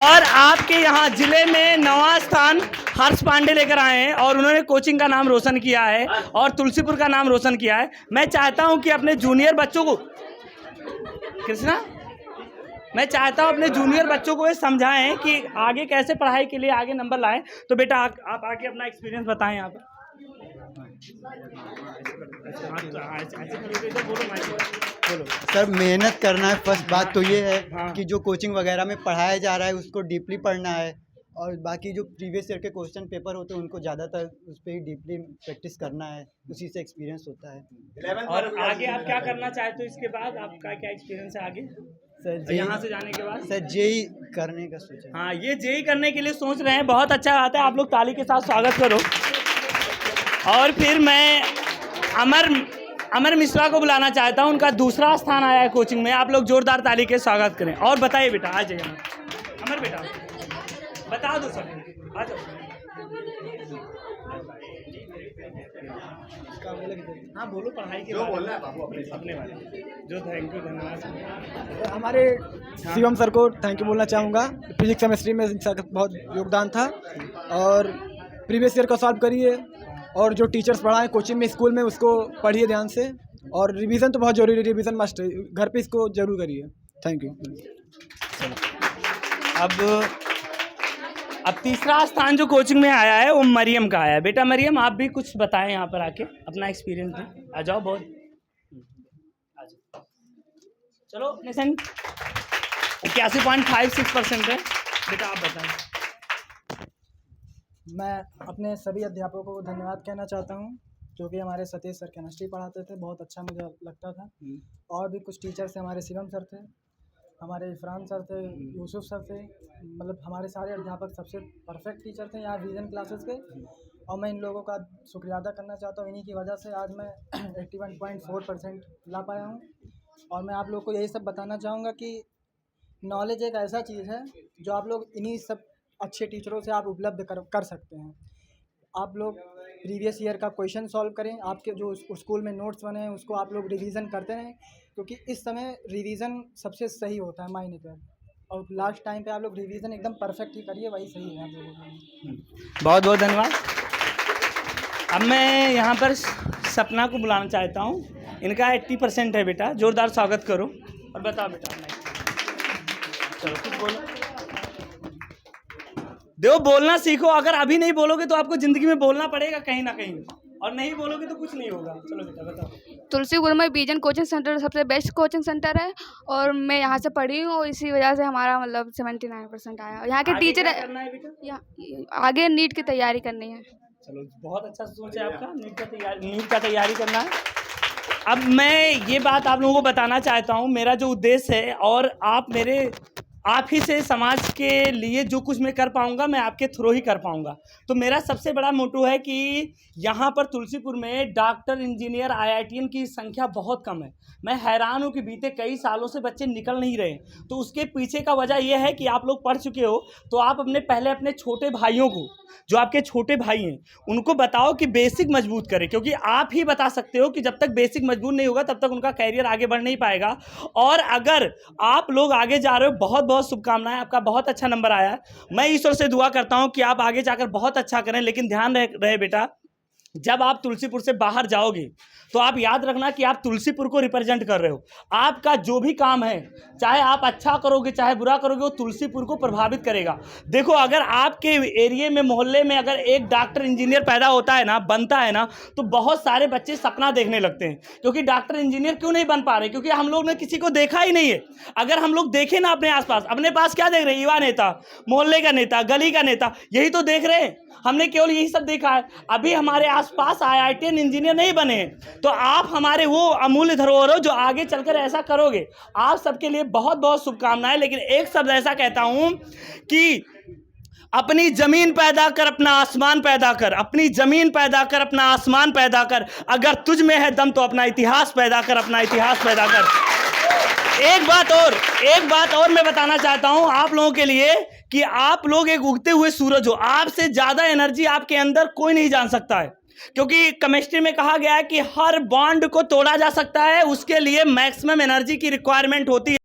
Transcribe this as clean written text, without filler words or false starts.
और आपके यहाँ जिले में 9वां स्थान हर्ष पांडे लेकर आए हैं और उन्होंने कोचिंग का नाम रोशन किया है और तुलसीपुर का नाम रोशन किया है। मैं चाहता हूं कि अपने जूनियर बच्चों को मैं चाहता हूं अपने जूनियर बच्चों को ये समझाएं कि आगे कैसे पढ़ाई के लिए आगे नंबर लाएं। तो बेटा आप आगे अपना एक्सपीरियंस बताएं। आप सर, मेहनत करना है। फर्स्ट बात तो ये है कि जो कोचिंग वगैरह में पढ़ाया जा रहा है उसको डीपली पढ़ना है और बाकी जो प्रीवियस ईयर के क्वेश्चन पेपर होते हैं उनको ज़्यादातर उस पर ही डीपली प्रैक्टिस करना है, उसी से एक्सपीरियंस होता है। और आगे आप क्या करना चाहते हो इसके बाद? आपका क्या एक्सपीरियंस है आगे सर यहाँ से जाने के बाद? सर जेई करने का सोचा। हाँ, ये जेई करने के लिए सोच रहे हैं। बहुत अच्छा बात है, आप लोग ताली के साथ स्वागत करो। और फिर मैं अमर मिश्रा को बुलाना चाहता हूँ, उनका दूसरा स्थान आया है कोचिंग में। आप लोग जोरदार ताली के स्वागत करें। और बताइए बेटा, आ जाइए अमर बेटा, बता दो सब, आ जाओ। हाँ बोलो, पढ़ाई के बारे में अपने बारे में जो। थैंक यू, धन्यवाद। हमारे शिवम सर को थैंक यू बोलना चाहूँगा। फिजिक्स केमिस्ट्री में इनका बहुत योगदान था और प्रीवियस ईयर को सॉल्व करिए और जो टीचर्स पढ़ाएं कोचिंग में स्कूल में उसको पढ़िए ध्यान से। और रिवीजन तो बहुत जरूरी है, रिवीजन मस्ट है, घर पे इसको जरूर करिए। Thank you. अब तीसरा स्थान जो कोचिंग में आया है वो मरियम का आया है। बेटा मरियम, आप भी कुछ बताएं यहाँ पर आके, अपना एक्सपीरियंस दें। आ जाओ, बहुत आ जाओ। चलो, अपने संग 81.56% है। बेटा आप बताएं। मैं अपने सभी अध्यापकों को धन्यवाद कहना चाहता हूँ, जो कि हमारे सतीश सर केमिस्ट्री पढ़ाते थे, बहुत अच्छा मुझे लगता था। और भी कुछ टीचर्स थे, हमारे शिवम सर थे, हमारे इरफान सर थे, यूसुफ सर थे। मतलब हमारे सारे अध्यापक सबसे परफेक्ट टीचर थे यहाँ विजन क्लासेस के। और मैं इन लोगों का शुक्रिया अदा करना चाहता हूँ। इन्हीं की वजह से आज मैं 81.4% ला पाया हूँ। और मैं आप लोग को यही सब बताना चाहूँगा कि नॉलेज एक ऐसा चीज़ है जो आप लोग इन्हीं सब अच्छे टीचरों से आप उपलब्ध कर सकते हैं। आप लोग प्रीवियस ईयर का क्वेश्चन सॉल्व करें, आपके जो स्कूल में नोट्स बने हैं उसको आप लोग रिवीजन करते रहें, क्योंकि इस समय रिवीजन सबसे सही होता है मायने पर। और लास्ट टाइम पे आप लोग रिवीजन एकदम परफेक्ट ही करिए, वही सही है आप लोगों को। बहुत बहुत धन्यवाद। अब मैं यहाँ पर सपना को बुलाना चाहता हूँ, इनका 80% है। बेटा जोरदार स्वागत करो और बताओ बेटा। चलो कुछ बोलो, देखो बोलना सीखो। अगर अभी नहीं बोलोगे तो आपको जिंदगी में बोलना पड़ेगा कहीं ना कहीं, और नहीं बोलोगे तो कुछ नहीं होगा। चलो बेटा बताओ। तुलसीपुर में विजन कोचिंग सेंटर सबसे बेस्ट कोचिंग सेंटर है और मैं यहाँ से पढ़ी हूँ और इसी वजह से हमारा मतलब 79% आया। यहाँ के टीचर आगे नीट की तैयारी करनी है। चलो बहुत अच्छा सोच है आपका, नीट का तैयारी करना है। अब मैं ये बात आप लोगों को बताना चाहता हूँ, मेरा जो उद्देश्य है, और आप ही से समाज के लिए जो कुछ मैं कर पाऊंगा मैं आपके थ्रू ही कर पाऊंगा। तो मेरा सबसे बड़ा मोटो है कि यहाँ पर तुलसीपुर में डॉक्टर, इंजीनियर, IITian की संख्या बहुत कम है। मैं हैरान हूँ कि बीते कई सालों से बच्चे निकल नहीं रहे। तो उसके पीछे का वजह यह है कि आप लोग पढ़ चुके हो, तो आप पहले अपने छोटे भाइयों को, जो आपके छोटे भाई हैं, उनको बताओ कि बेसिक मजबूत करें, क्योंकि आप ही बता सकते हो कि जब तक बेसिक मजबूत नहीं होगा तब तक उनका कैरियर आगे बढ़ नहीं पाएगा। और अगर आप लोग आगे जा रहे हो, बहुत बहुत शुभकामनाएं, आपका बहुत अच्छा नंबर आया है। मैं ईश्वर से दुआ करता हूं कि आप आगे जाकर बहुत अच्छा करें। लेकिन ध्यान रहे बेटा, जब आप तुलसीपुर से बाहर जाओगे तो आप याद रखना कि आप तुलसीपुर को रिप्रेजेंट कर रहे हो। आपका जो भी काम है, चाहे आप अच्छा करोगे चाहे बुरा करोगे, वो तुलसीपुर को प्रभावित करेगा। देखो, अगर आपके एरिया में, मोहल्ले में अगर एक डॉक्टर, इंजीनियर पैदा होता है ना, बनता है ना, तो बहुत सारे बच्चे सपना देखने लगते हैं। क्योंकि डॉक्टर, इंजीनियर क्यों नहीं बन पा रहे? क्योंकि हम लोग ने किसी को देखा ही नहीं है। अगर हम लोग देखें ना अपने आसपास, अपने पास क्या देख रहे हैं? युवा नेता, मोहल्ले का नेता, गली का नेता, यही तो देख रहे हैं। हमने केवल यही सब देखा है। अभी हमारे आसपास IITian इंजीनियर नहीं बने हैं। तो आप हमारे वो अमूल्य धरोहर हो जो आगे चलकर ऐसा करोगे। आप सबके लिए बहुत बहुत शुभकामनाएं। लेकिन एक शब्द ऐसा कहता हूं कि अपनी जमीन पैदा कर, अपना आसमान पैदा कर। अपनी जमीन पैदा कर, अपना आसमान पैदा कर। अगर तुझ में है दम तो अपना इतिहास पैदा कर, अपना इतिहास पैदा कर। एक बात और मैं बताना चाहता हूं आप लोगों के लिए कि आप लोग एक उगते हुए सूरज हो। आपसे ज्यादा एनर्जी आपके अंदर कोई नहीं जान सकता है। क्योंकि केमिस्ट्री में कहा गया है कि हर बॉन्ड को तोड़ा जा सकता है, उसके लिए मैक्सिमम एनर्जी की रिक्वायरमेंट होती है।